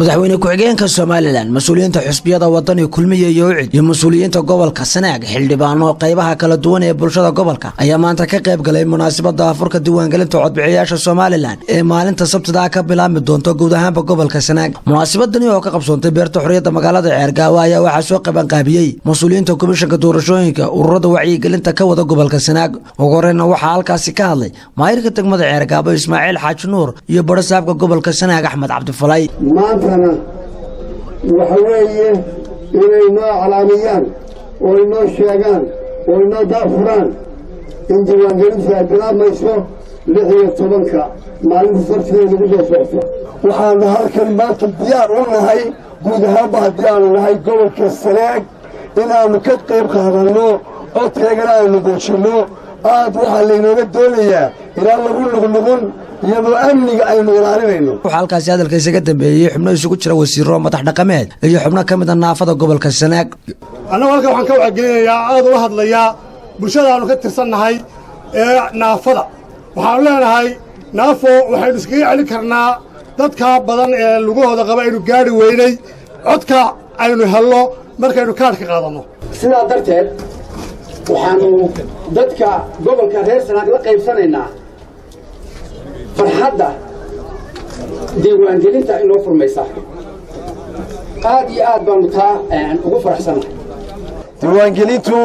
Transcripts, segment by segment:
madaxweyne ku-xigeenka Soomaaliland mas'uuliyiinta xisbiyada wadani kulmiye iyo ucid iyo mas'uuliyiinta gobolka Sanaag xildhibaano qaybaha kala duwan ee bulshada gobolka ayaa maanta ka qayb galay munaasabada afurka diiwaangelinta codbixiyaasha Soomaaliland ee maalinta Sabtida ka bilaabmi doonta guud ahaan gobolka Sanaag. Munaasabadani oo ka qabsoontay beerta xurriyadda magaalada Ceergaawo ayaa waxaa soo qaban qaabiyay mas'uuliyiinta komishanka doorashooyinka ururada wacyigelinta ka wada gobolka Sanaag. ugu horreyn waxaa halkaasi ka hadlay maayirka degmada Ceergaawo Ismaaciil Xaaji Nuur iyo barasaabka gobolka Sanaag Axmed Cabdi Falay. وحويه إلينا علاميان وإنه شيئان وإنه دافران إن جوان جلسة بلا ما يسوه لحية طبنكا ما نتصرف فيه لبدا صوته وحانا هالكلمات الديار ونهي قود هابها الديار ونهي قول كالسلاق إنا مكتقيب خهرانو أو تيقنا نقوشنو waxaa laynooga doonayaa ilaa lagu luqluqun iyadoo amniga aynu ilaalinayno. waxaa halkaasi hadalkiisa ka dambeeyay xubno isugu jira wasiiro madax dhaqameed iyo xubno ka mid ah naafada gobolka Sanaag. annagu halkan waxaan ka wacgelinayaa aad u hadlayaa bulshada aanu ka tirsannahay ee naafada waxaan leenahay naafo waxaynu iskaga celin karnaa dadka badan ee lugahooda qaba aynu gaari weynay codka aynu helno markaynu kaadhka qaadanno. sidaa darteed waxaanu dadka gobolka reer Sanaag la qaybsanaynaa farxadda diiwaangelinta inoo furmaysa aad iyo aad baanu taa ugu faraxsanahay. diiwaangelintu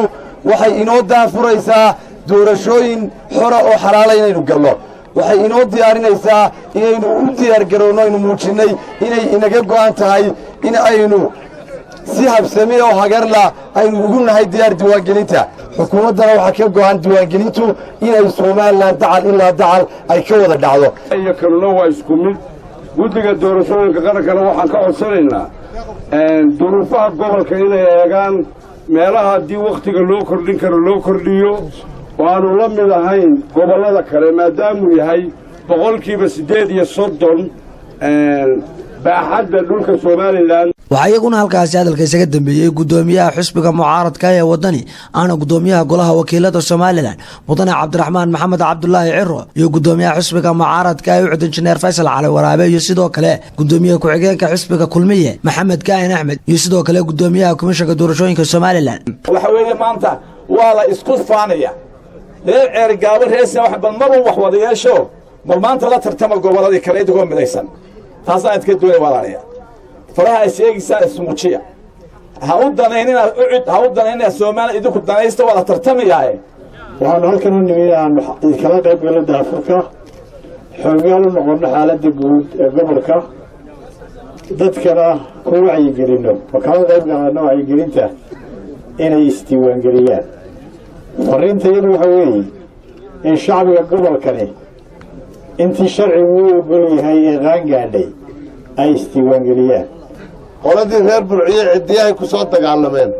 waxay inoo daafuraysaa doorashooyin xora oo xalaala inaynu galno waxay inoo diyaarinaysaa inaynu u diyaargarowno aynu muujinnay inay inaga go'an tahay in aynu si habsami oo hagarla aynu ugu nahay diyaar diiwaangelinta. xukuumaddana waxaa ka go'an diiwaangelintu inay Soomaaliland dacal ilaa dacal ay ka wada dhacdo. iyo kalena waa isku mid guddiga doorashooyinka qarankana waxaan ka codsanaynaa duruufaha gobolka inay eegaan meelaha haddii wakhtiga loo kordhin karo loo kordhiyo oo aanu la mid ahayn gobollada kale maadaamuu yahay boqolkiiba 38 baaxadda dhulka Soomaaliland. waxaa iyaguna halkaasi hadalkiisa ka dambeeyay gudoomiyaha xisbiga mucaaradka ee wadani ana gudoomiyaha golaha wakiilada Soomaaliland mudane Cabdiraxmaan Maxamed Cabdullaahi Ciro iyo gudoomiyaha xisbiga mucaaradka ee ucid injineer Faysal Cali Waraabe iyo sidoo kale gudoomiyaha ku-xigeenka xisbiga kulmiye Maxamed Kaahin Axmed iyo sidoo kale gudoomiyaha komishanka doorashooyinka Soomaaliland. waxa weeye maanta waa la isku faanaya reer Ceergaawo reesna wax badnaba wax wada yeesho bal maanta la tartama goboladii kale idoo midaysan taasna aad ka doonay walaalayaal faraha ay sheegaysaa ismuujiya ha u danaynina ucid ha u danaynina Soomaaliya idinku danaysta wada tartamayaaye. waxaan halkan u nimiyaan kala qayb galada Afrika xogaal u noqon xaaladda guud ee gobolka dadkana ku wacyigelino kala qayb galana wacyigelinta inay isdiiwaangeliyaan. fariintayadu waxa weeye in shacbiga gobolkani intii sharcigu u ogol yahay ee qaangaadhay ay isdiiwaangeliyaan. qoladii reer Burciye cidii ay ku soo dagaalameen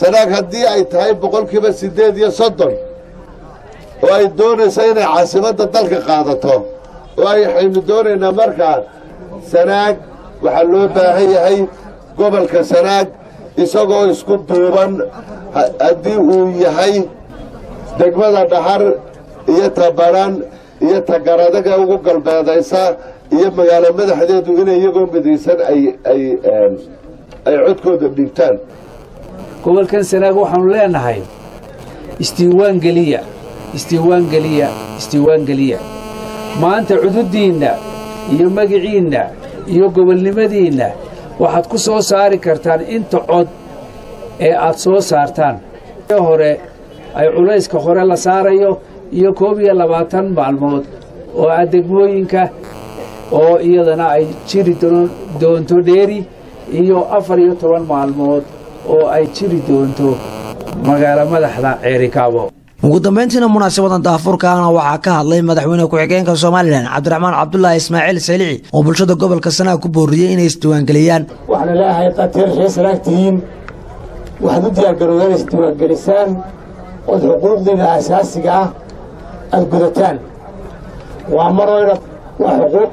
Sanaag haddii ay tahay boqolkiiba 38 oo ay doonayso inay caasimadda dalka qaadato oo ay xaynu doonaynaa markaa Sanaag waxaa loo baahan yahay gobolka Sanaag isagoo isku duuban haddii uu yahay degmada Dhaxar iyo Tabaran iyo Tagaradaga ugu galbeedaysa iyo magaalo madaxdeedu inay iyagoo midaysan ay codkooda dhigtaan. gobolkan Sanaag waxaanu leenahay isdiiwaangeliya maanta cududiinna iyo magaciinna iyo gobolnimadiinna waxaad ku soo saari kartaan inta cod ee aad soo saartaan. hore ay culayska hore la saarayo iyo 22 maalmood oo degmooyinka oo iyadana ay jiri doonto dheeri iyo 14 maalmood oo ay jiri doonto magaalo madaxda Ceergaawo. ugu dambeyntiina munaasabadan daafurkaana waxaa ka hadlay madaxweyne ku-xigeenka Soomaaliland Cabdiraxmaan Cabdullaahi Ismaaciil Saylici oo bulshada gobolka Sanaag ku booriyay inay isdiiwaangeliyaan. waxaan leeyahay qatar reer Sanaag tihiin waxaad u diyaargarowdaan isdiiwaangelisaan oo xuquuqdiina asaasiga ah aad gudataan. waa marwayna waa xuquuq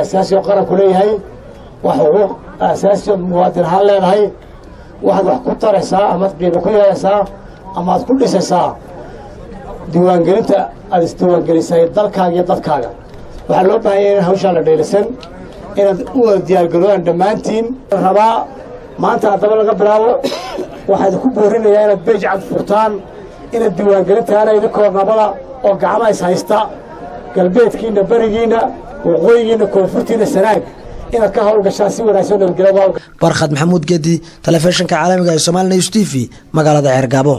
asaasi oo qaranku leeyahay waa xuquuq asaasi oo muwaadin ahaan leedahay waxaad wax ku taraysaa ama qiimo ku yeelaysaa ama aad ku dhisaysaa diiwaangelinta aad isdiiwaangelisay dalkaaga iyo dadkaaga. waxaa loo baahan yahay in hawshaa la dheelisan inaad u wada diyaargaroodaan dhammaantiin rabaa maanta haddaba laga bilaabo waxaad ku boorinayaa inaad beej cad furtaan inaad diiwaangelintaana idinkoo nabada oo gacmaha is haysta galbeedkiina barigiina waqooyigiina koonfurtiina sanaag inaad ka howlgashaan si wanaagsan nabadgelyo. Barkhad Maxamuud Gedi, telefishinka caalamiga ee Soomaali News TV, magaalada Ceergabo.